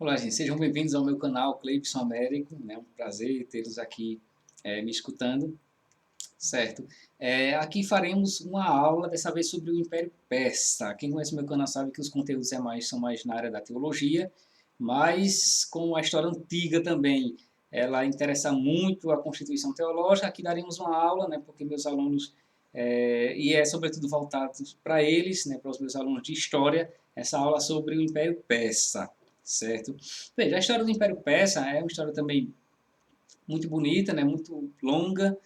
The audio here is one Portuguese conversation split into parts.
Olá, gente, sejam bem-vindos ao meu canal Cleibson Américo, né? Um prazer tê-los aqui me escutando, certo? Aqui faremos uma aula, dessa vez sobre o Império Persa. Quem conhece meu canal sabe que os conteúdos são mais na área da teologia, mas como a história antiga também, ela interessa muito a constituição teológica, aqui daremos uma aula, né? Porque meus alunos, e é sobretudo voltado para eles, né? Para os meus alunos de história, essa aula sobre o Império Persa. Certo? Veja, a história do Império Persa é uma história também muito bonita, né, muito longa.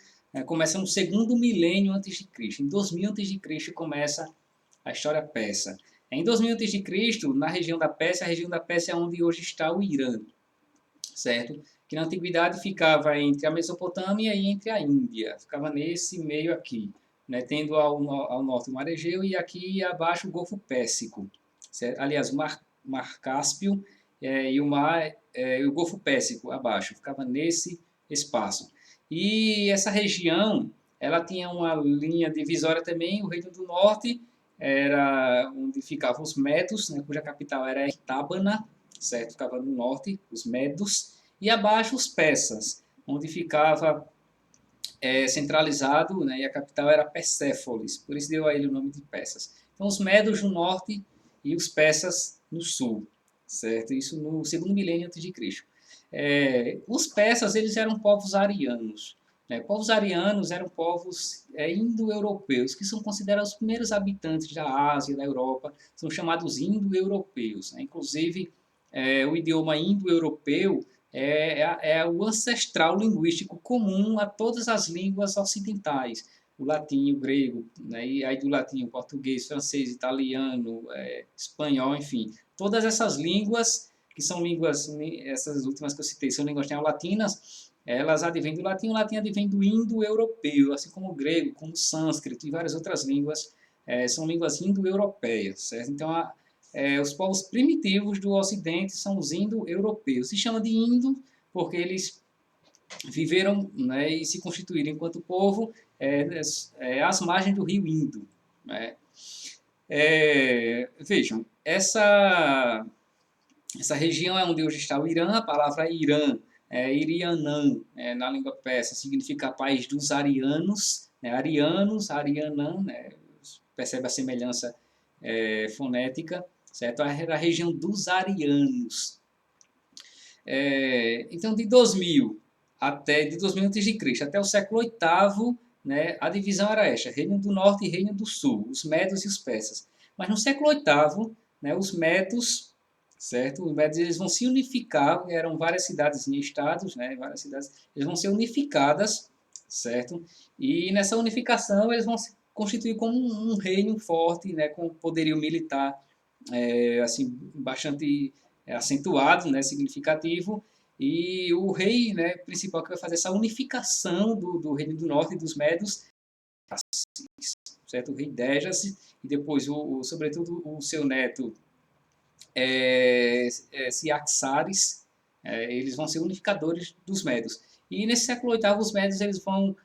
Começa no segundo milênio antes de Cristo. Em 2000 antes de Cristo começa a história persa. Em 2000 antes de Cristo, na região da Pérsia, a região da Pérsia é onde hoje está o Irã, certo? Que na antiguidade ficava entre a Mesopotâmia e entre a Índia. Ficava nesse meio aqui, né, tendo ao norte o Mar Egeu e aqui abaixo o Golfo Pérsico. Certo? Aliás, Mar Cáspio e o Golfo Pérsico abaixo, ficava nesse espaço. E essa região, ela tinha uma linha divisória também, o Reino do Norte era onde ficavam os Medos, né, cuja capital era Itábana, certo? Ficava no norte, os Medos, e abaixo os Persas, onde ficava centralizado, né, e a capital era Persépolis, por isso deu a ele o nome de Persas. Então, os Medos no norte e os Persas no sul, certo? Isso no segundo milênio antes de Cristo. Os persas, eles eram povos arianos. Né? Povos arianos eram povos indo-europeus, que são considerados os primeiros habitantes da Ásia, da Europa, são chamados indo-europeus. Né? Inclusive, o idioma indo-europeu é o ancestral linguístico comum a todas as línguas ocidentais. O latim, o grego, né? E aí do latim, o português, francês, italiano, espanhol, enfim. Todas essas línguas, que são línguas, essas últimas que eu citei, são línguas neolatinas, elas advêm do latim, o latim advém do indo-europeu, assim como o grego, como o sânscrito e várias outras línguas, são línguas indo-europeias, certo? Então, os povos primitivos do Ocidente são os indo-europeus. Se chama de indo porque eles viveram, né, e se constituíram enquanto povo às margens do rio Indo. Né? Vejam, essa região é onde hoje está o Irã, a palavra Irã, Irianã, na língua persa, significa país dos arianos, né, arianos, Arianã, né, percebe a semelhança fonética, certo? Era a região dos arianos. Então, de 2000 a.C. até o século VIII, né, a divisão era esta, Reino do Norte e Reino do Sul, os Medos e os Persas. Mas no século VIII, né, os Medos, certo? Os Medos eles vão se unificar, eram várias cidades em estados, né, várias cidades, eles vão ser unificadas, certo? E nessa unificação eles vão se constituir como um reino forte, né, com poderio militar assim bastante acentuado, né, significativo, e o rei, né, principal que vai fazer essa unificação do Reino do Norte e dos Medos, certo? O rei Dejas e depois, sobretudo, o seu neto Ciaxares, eles vão ser unificadores dos Medos. E nesse século VIII, os Medos eles vão,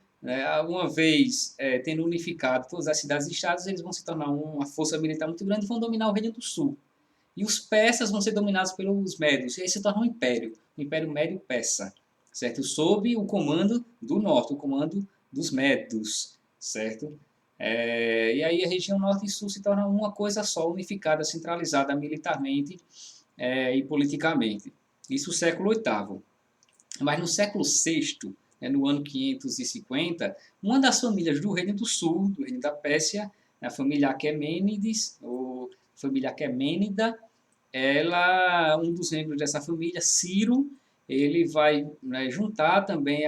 uma vez tendo unificado todas as cidades e estados, eles vão se tornar uma força militar muito grande e vão dominar o Reino do Sul. E os persas vão ser dominados pelos médios, e aí se torna um império, o Império Médio-Persa, certo? Sob o comando do norte, o comando dos médios, certo? E aí a região norte e sul se torna uma coisa só, unificada, centralizada militarmente e politicamente. Isso no século VIII. Mas no século VI, no ano 550, uma das famílias do Reino do Sul, do Reino da Pérsia, a família Aquemênides, ou família Aquemênida, um dos membros dessa família, Ciro, ele vai, né, juntar também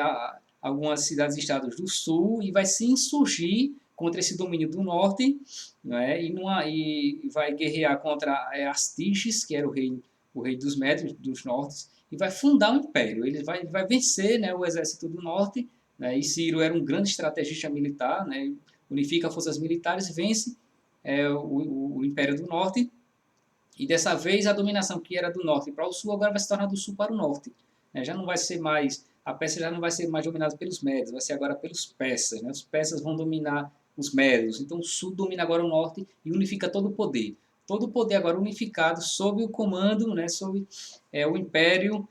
algumas cidades-estados do sul e vai se insurgir contra esse domínio do norte, né, e vai guerrear contra Astiges, que era o rei dos Médios, dos nortes, e vai fundar um império. Ele vai vencer, né, o exército do norte, né, e Ciro era um grande estrategista militar, né, unifica forças militares, vence o Império do Norte, e dessa vez a dominação que era do norte para o sul agora vai se tornar do sul para o norte. Já não vai ser mais, a Pérsia já não vai ser mais dominada pelos médios, vai ser agora pelos persas. Né? Os persas vão dominar os médios. Então o sul domina agora o norte e unifica todo o poder. todo o poder agora unificado sob o comando, né, sob o Império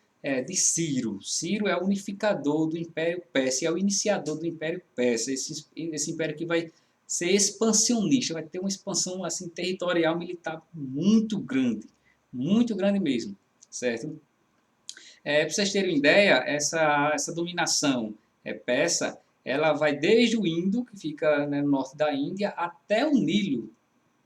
de Ciro. Ciro é o unificador do Império Persa, é o iniciador do Império Persa, esse império que vai ser expansionista, vai ter uma expansão assim territorial militar muito grande mesmo, certo? Para vocês terem uma ideia, essa dominação persa, ela vai desde o Indo, que fica, né, no norte da Índia, até o Nilo,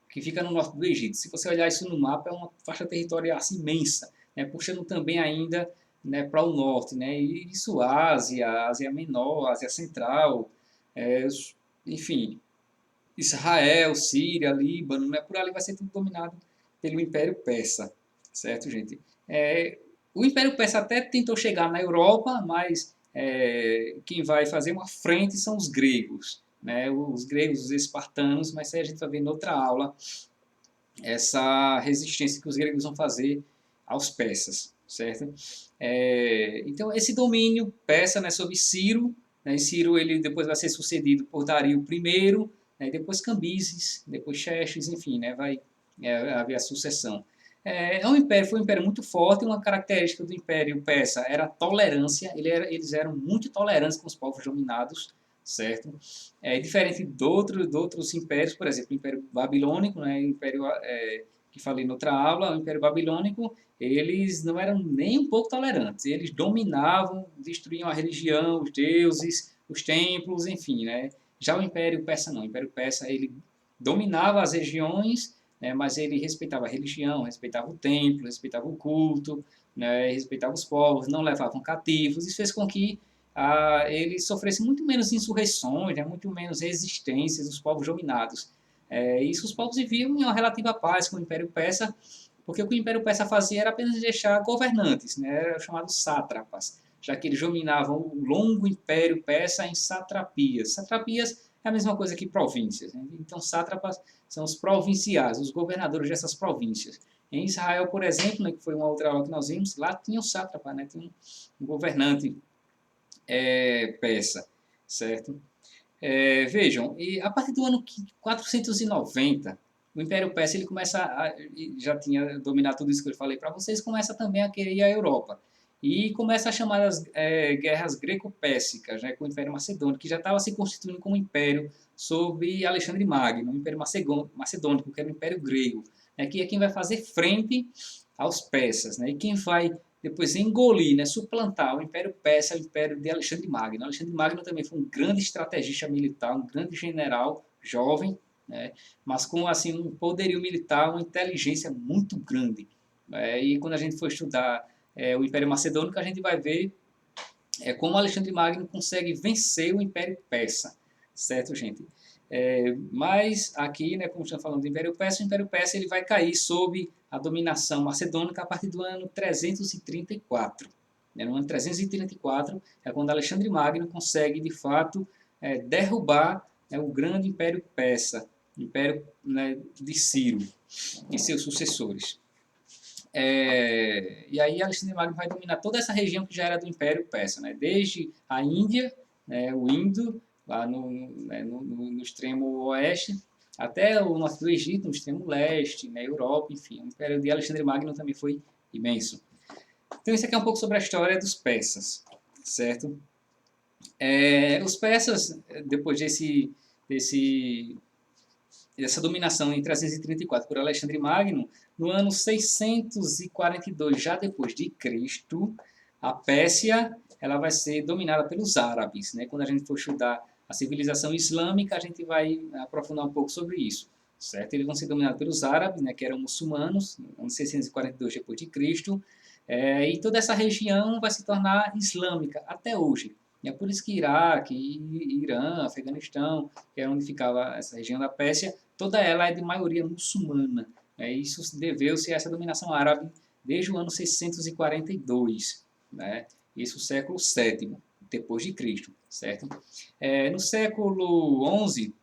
que fica no norte do Egito. Se você olhar isso no mapa, é uma faixa territorial assim, imensa, né, puxando também ainda, né, para o norte, né, e isso Ásia, Ásia Menor, Ásia Central, é, enfim, Israel, Síria, Líbano, né, por ali vai ser tudo dominado pelo Império Persa, certo, gente? O Império Persa até tentou chegar na Europa, mas quem vai fazer uma frente são os gregos, né? Os gregos, os espartanos, mas aí a gente vai ver em outra aula essa resistência que os gregos vão fazer aos persas, certo? Então, esse domínio persa, né, sobre Ciro, né, Ciro ele depois vai ser sucedido por Dario I, né, depois Cambises, depois Xerxes, enfim, né, vai haver a sucessão. Foi um império muito forte, uma característica do Império Persa era a tolerância, eles eram muito tolerantes com os povos dominados, certo? Diferente de outros impérios, por exemplo, o Império Babilônico, né, o Império que falei noutra aula, o Império Babilônico, eles não eram nem um pouco tolerantes, eles dominavam, destruíam a religião, os deuses, os templos, enfim, né? Já o Império Persa não, o Império Persa ele dominava as regiões, né, mas ele respeitava a religião, respeitava o templo, respeitava o culto, né, respeitava os povos, não levavam cativos, isso fez com que ele sofresse muito menos insurreições, né, muito menos resistências dos povos dominados. Isso os povos viviam em uma relativa paz com o Império Persa, porque o que o Império Persa fazia era apenas deixar governantes, né, eram chamados sátrapas, já que eles dominavam o longo Império Persa em satrapias. Satrapias é a mesma coisa que províncias. Né? Então, sátrapas são os provinciais, os governadores dessas províncias. Em Israel, por exemplo, né, que foi uma outra aula que nós vimos, lá tinha um sátrapa, né, tinha um governante persa, certo? Vejam, e a partir do ano 490, o Império Persa ele já tinha dominado tudo isso que eu falei para vocês, começa também a querer ir à Europa. E começa a chamar as guerras greco-pérsicas, né, com o Império Macedônico, que já estava se constituindo como império sob Alexandre Magno, o Império Macedônico, que era o Império Grego, né, que é quem vai fazer frente aos persas, né, e quem vai depois engolir, né, suplantar o Império Persa, o Império de Alexandre Magno. Alexandre Magno também foi um grande estrategista militar, um grande general, jovem, né, mas com assim um poderio militar, uma inteligência muito grande. E quando a gente for estudar o Império Macedônico, a gente vai ver como Alexandre Magno consegue vencer o Império Persa, certo, gente? Mas aqui, né, como estamos falando do Império Persa, o Império Persa ele vai cair sob a dominação macedônica a partir do ano 334. No ano 334 é quando Alexandre Magno consegue, de fato, derrubar o grande Império Persa, o Império, né, de Ciro e seus sucessores. E aí Alexandre Magno vai dominar toda essa região que já era do Império Persa, né? Desde a Índia, né, o Indo, lá no extremo oeste, até o norte do Egito, no extremo leste, né, Europa, enfim. O Império de Alexandre Magno também foi imenso. Então isso aqui é um pouco sobre a história dos persas, certo? Os persas, depois dessa dominação em 334 por Alexandre Magno, no ano 642 já depois de Cristo, a Pérsia ela vai ser dominada pelos árabes. Né? Quando a gente for estudar a civilização islâmica, a gente vai aprofundar um pouco sobre isso. Certo? Eles vão ser dominados pelos árabes, né, que eram muçulmanos, no ano 642 depois de Cristo, e toda essa região vai se tornar islâmica até hoje. É por isso que Iraque, Irã, Afeganistão, que é onde ficava essa região da Pérsia, toda ela é de maioria muçulmana. Isso deveu-se a essa dominação árabe desde o ano 642, né? Isso século VII, depois de Cristo, certo? No século XI,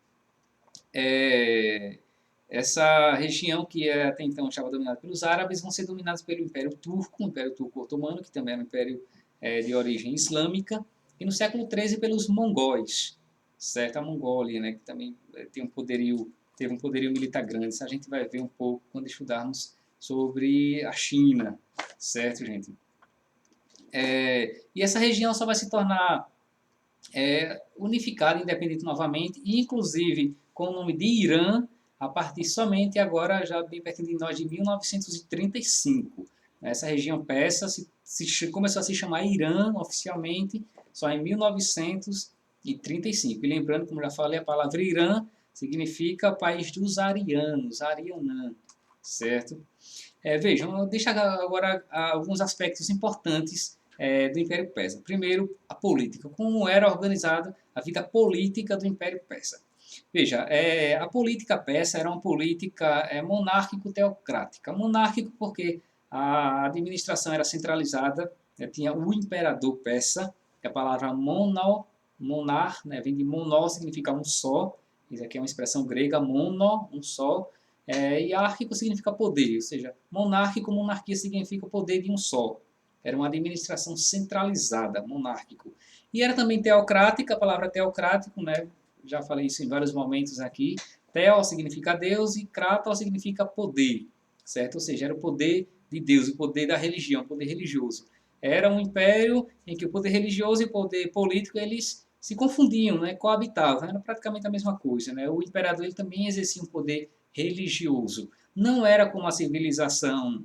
essa região que até então estava dominada pelos árabes vão ser dominados pelo Império Turco, o Império Turco Otomano, que também era um império de origem islâmica, e no século XIII pelos mongóis, certo? A Mongólia, né, que também tem um poderio teve um poderio militar grande. Isso a gente vai ver um pouco quando estudarmos sobre a China, certo, gente? E essa região só vai se tornar unificada, independente novamente, e inclusive com o nome de Irã, a partir somente agora, já bem perto de nós, de 1935. Essa região persa começou a se chamar Irã oficialmente só em 1935. E lembrando, como já falei, a palavra Irã significa país dos arianos, Arianã, certo? Vejam, deixa agora alguns aspectos importantes do Império Persa. Primeiro, a política. Como era organizada a vida política do Império Persa. Veja, a política persa era uma política monárquico-teocrática. Monárquico porque a administração era centralizada, tinha o imperador persa, que a palavra monar, né, vem de monó, significa um só, isso aqui é uma expressão grega, mono, um só, e árquico significa poder, ou seja, monárquico, monarquia significa o poder de um só. Era uma administração centralizada, monárquico. E era também teocrática, a palavra teocrático, né, já falei isso em vários momentos aqui. Theo significa Deus e kratos significa poder, certo? Ou seja, era o poder de Deus, o poder da religião, o poder religioso. Era um império em que o poder religioso e o poder político eles se confundiam, né? Coabitavam, era praticamente a mesma coisa, né? O imperador ele também exercia um poder religioso. Não era como a civilização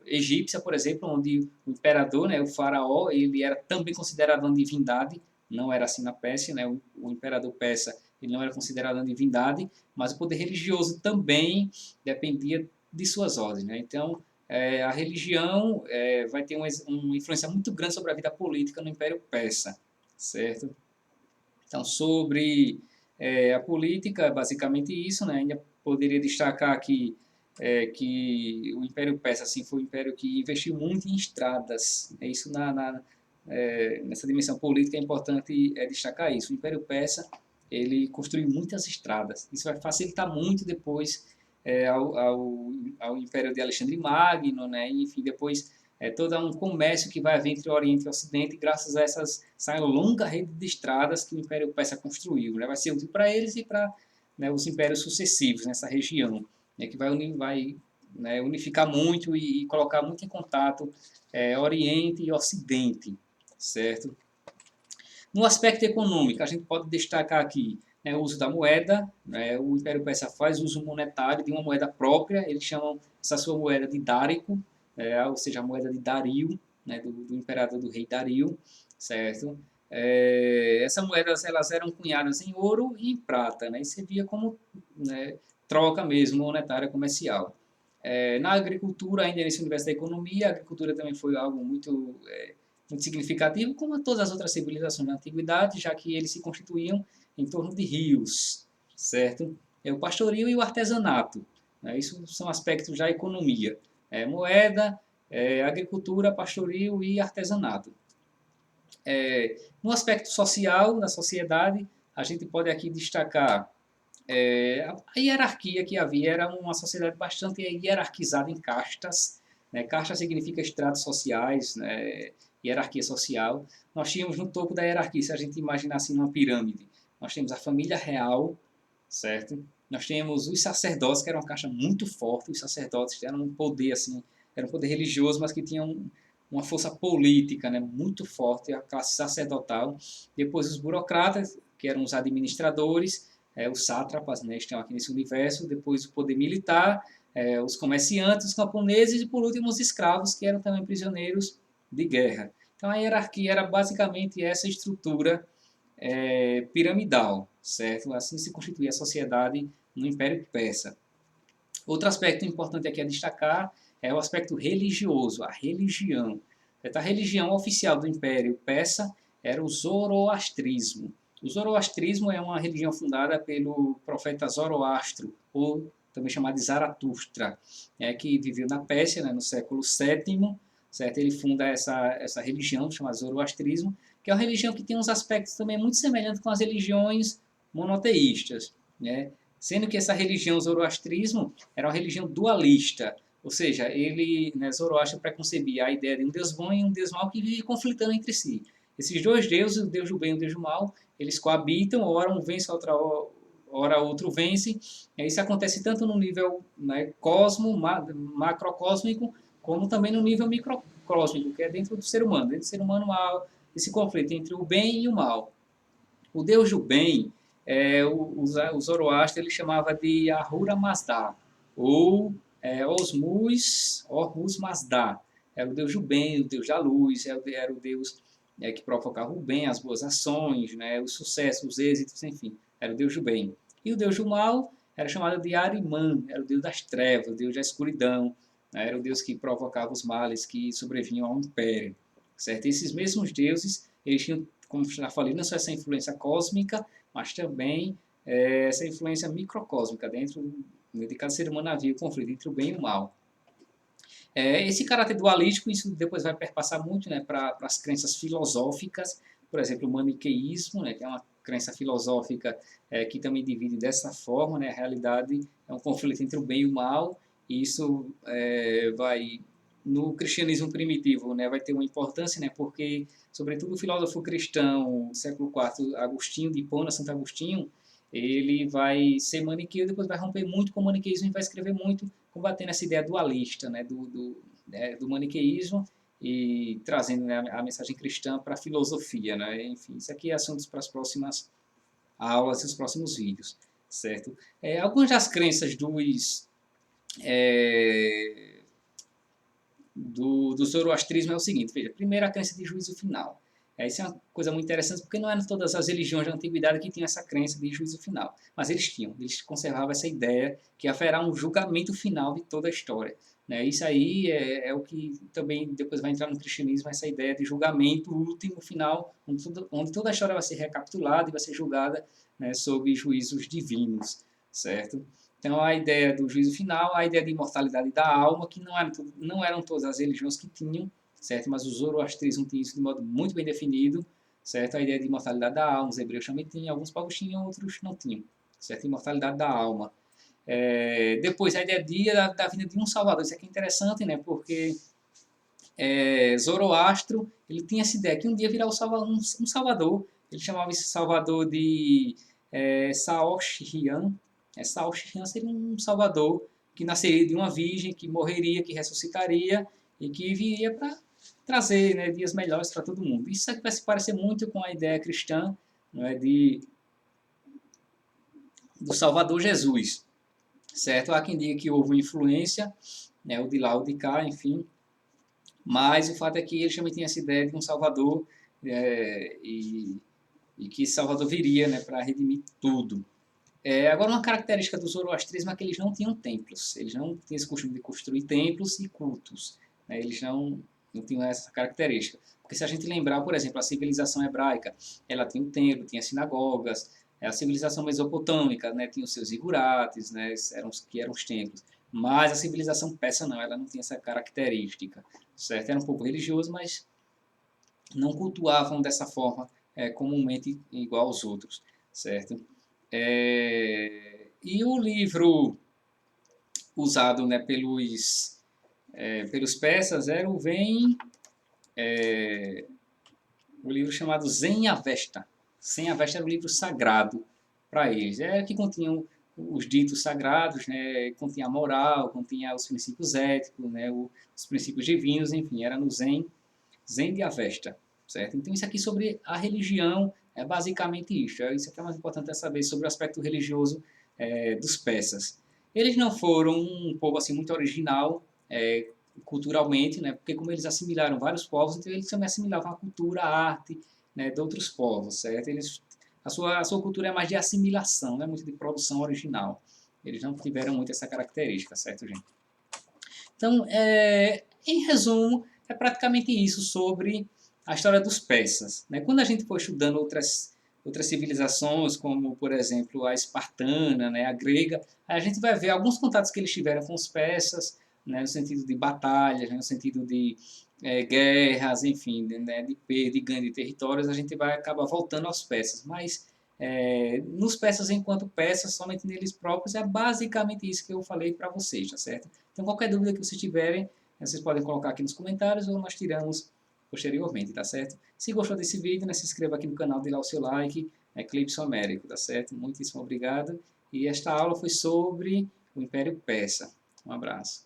egípcia, por exemplo, onde o imperador, né, o faraó, ele era também considerado uma divindade, não era assim na Pérsia, né, o imperador persa ele não era considerado uma divindade, mas o poder religioso também dependia de suas ordens. Né? Então, a religião vai ter uma influência muito grande sobre a vida política no Império Persa, certo? Então, sobre a política, basicamente isso, né? Ainda poderia destacar aqui que o Império Persa assim, foi um império que investiu muito em estradas. Isso nessa dimensão política é importante destacar isso. O Império Persa ele construiu muitas estradas. Isso vai facilitar muito depois ao Império de Alexandre Magno, né? E, enfim, depois todo um comércio que vai haver entre o Oriente e o Ocidente graças a essa longa rede de estradas que o Império Persa construiu. Né? Vai ser útil para eles e para, né, os impérios sucessivos nessa região, né, que vai né, unificar muito e colocar muito em contato Oriente e Ocidente, certo? No aspecto econômico, a gente pode destacar aqui, né, o uso da moeda. Né, o Império Persa faz uso monetário de uma moeda própria, eles chamam essa sua moeda de dárico, ou seja, a moeda de Dario, né, do imperador do rei Dario, certo? Essas moedas elas eram cunhadas em ouro e em prata, né, e servia como, né, troca mesmo monetária comercial. Na agricultura, ainda nesse universo da economia, a agricultura também foi algo muito significativo, como todas as outras civilizações da antiguidade, já que eles se constituíam em torno de rios, certo? O pastoril e o artesanato, né? Isso são aspectos da economia. Moeda, agricultura, pastoril e artesanato. No aspecto social, da sociedade, a gente pode aqui destacar a hierarquia que havia. Era uma sociedade bastante hierarquizada em castas. Né? Casta significa estratos sociais, né? Hierarquia social. Nós tínhamos no topo da hierarquia, se a gente imaginar assim uma pirâmide, nós temos a família real, certo? Nós temos os sacerdotes, que era uma casta muito forte. Os sacerdotes eram um poder assim, era um poder religioso, mas que tinham uma força política, né, muito forte, a classe sacerdotal. Depois os burocratas, que eram os administradores, os sátrapas, né, estão aqui nesse universo. Depois o poder militar, os comerciantes, os camponeses e, por último, os escravos, que eram também prisioneiros de guerra. Então a hierarquia era basicamente essa estrutura piramidal, certo? Assim se constituía a sociedade no Império Persa. Outro aspecto importante aqui a destacar é o aspecto religioso, a religião. A religião oficial do Império Persa era o zoroastrismo. O zoroastrismo é uma religião fundada pelo profeta Zoroastro, ou também chamado de Zaratustra, que viveu na Pérsia, né, no século VII. Certo? Ele funda essa religião chamada zoroastrismo, que é uma religião que tem uns aspectos também muito semelhantes com as religiões monoteístas, né? Sendo que essa religião zoroastrismo era uma religião dualista, ou seja, né, Zoroastro preconcebia a ideia de um Deus bom e um Deus mau que vivia conflitando entre si. Esses dois deuses, o Deus do bem e o Deus do mal, eles coabitam, ora um vence, ora outro vence. Isso acontece tanto no nível, né, macrocósmico, como também no nível microcósmico, que é dentro do ser humano. Dentro do ser humano há esse conflito entre o bem e o mal. O deus do bem, o Zoroastro ele chamava de Ahura Mazda, ou Hormuz Mazda. Era o deus do bem, o deus da luz, era o deus que provocava o bem, as boas ações, né, o sucesso, os êxitos, enfim, era o deus do bem. E o deus do mal era chamado de Ahriman, era o deus das trevas, o deus da escuridão, né, era o deus que provocava os males que sobrevinham ao império. Certo? E esses mesmos deuses, eles tinham, como já falei, não só essa influência cósmica, mas também essa influência microcósmica. Dentro de cada ser humano havia o conflito entre o bem e o mal. Esse caráter dualístico, isso depois vai perpassar muito, né, para as crenças filosóficas, por exemplo, o maniqueísmo, né, que é uma crença filosófica que também divide dessa forma, né, a realidade é um conflito entre o bem e o mal, e isso vai, no cristianismo primitivo, né, vai ter uma importância, né, porque, sobretudo, o filósofo cristão do século IV, Agostinho de Hipona, Santo Agostinho, ele vai ser maniqueu, depois vai romper muito com o maniqueísmo e vai escrever muito combatendo essa ideia dualista, né, do maniqueísmo e trazendo, né, a mensagem cristã para a filosofia, né? Enfim, isso aqui é assuntos para as próximas aulas e os próximos vídeos, certo? Algumas das crenças do zoroastrismo é o seguinte, veja, primeiro a crença de juízo final. Isso é uma coisa muito interessante, porque não eram todas as religiões da antiguidade que tinham essa crença de juízo final, mas eles conservavam essa ideia que haverá um julgamento final de toda a história. Né? Isso aí é o que também depois vai entrar no cristianismo, essa ideia de julgamento último, final, onde toda a história vai ser recapitulada e vai ser julgada, né, sob juízos divinos, certo? Então, a ideia do juízo final, a ideia de imortalidade da alma, que não eram todas as religiões que tinham, certo? Mas o zoroastrismo tinha isso de modo muito bem definido, certo? A ideia de imortalidade da alma, os hebreus também tinham, alguns povos tinham, outros não tinham, certo? Imortalidade da alma. Depois, a ideia da vinda de um Salvador. Isso aqui é interessante, né? Porque Zoroastro, ele tinha essa ideia que um dia virá um Salvador. Ele chamava esse Salvador de Saoshrian. Saoshrian seria um Salvador que nasceria de uma virgem, que morreria, que ressuscitaria e que viria para trazer, né, dias melhores para todo mundo. Isso aqui vai se parecer muito com a ideia cristã, não é, do Salvador Jesus, certo? Há quem diga que houve uma influência, né, o de lá, o de cá, enfim, mas o fato é que ele também tinha essa ideia de um Salvador e que Salvador viria, né, para redimir tudo. Agora, uma característica do zoroastrismo é que eles não tinham templos, eles não tinham esse costume de construir templos e cultos, né, eles não tinham essa característica. Porque se a gente lembrar, por exemplo, a civilização hebraica, ela tinha um templo, tinha sinagogas, a civilização mesopotâmica, né, tinha os seus igurates, né, que eram os templos. Mas a civilização persa não, ela não tinha essa característica, certo? Era um pouco religioso, mas não cultuavam dessa forma comumente igual aos outros, certo? E o livro usado, né, pelos persas era o livro chamado Zen Avesta. Zen Avesta era um livro sagrado para eles. Que continham os ditos sagrados, né, continha a moral, continha os princípios éticos, né, os princípios divinos, enfim, era no Zen de Avesta, certo? Então, isso aqui sobre a religião é basicamente isso. Isso aqui é mais importante saber sobre o aspecto religioso dos persas. Eles não foram um povo assim muito original culturalmente, né? Porque como eles assimilaram vários povos, então eles também assimilavam a cultura, a arte, né, de outros povos, certo? A sua cultura é mais de assimilação, não é muito de produção original. Eles não tiveram muito essa característica, certo, gente? Então, em resumo, é praticamente isso sobre a história dos persas. Né? Quando a gente for estudando outras civilizações, como, por exemplo, a espartana, né, a grega, a gente vai ver alguns contatos que eles tiveram com os persas, né, no sentido de batalhas, né, no sentido de guerras, enfim, né, de perda, de ganho de territórios, a gente vai acabar voltando aos persas. Mas nos persas enquanto persas, somente neles próprios, é basicamente isso que eu falei para vocês, tá certo? Então, qualquer dúvida que vocês tiverem, vocês podem colocar aqui nos comentários ou nós tiramos posteriormente, tá certo? Se gostou desse vídeo, né, se inscreva aqui no canal, dê lá o seu like, eclipse homérico, tá certo? Muitíssimo obrigado. E esta aula foi sobre o Império Persa. Um abraço.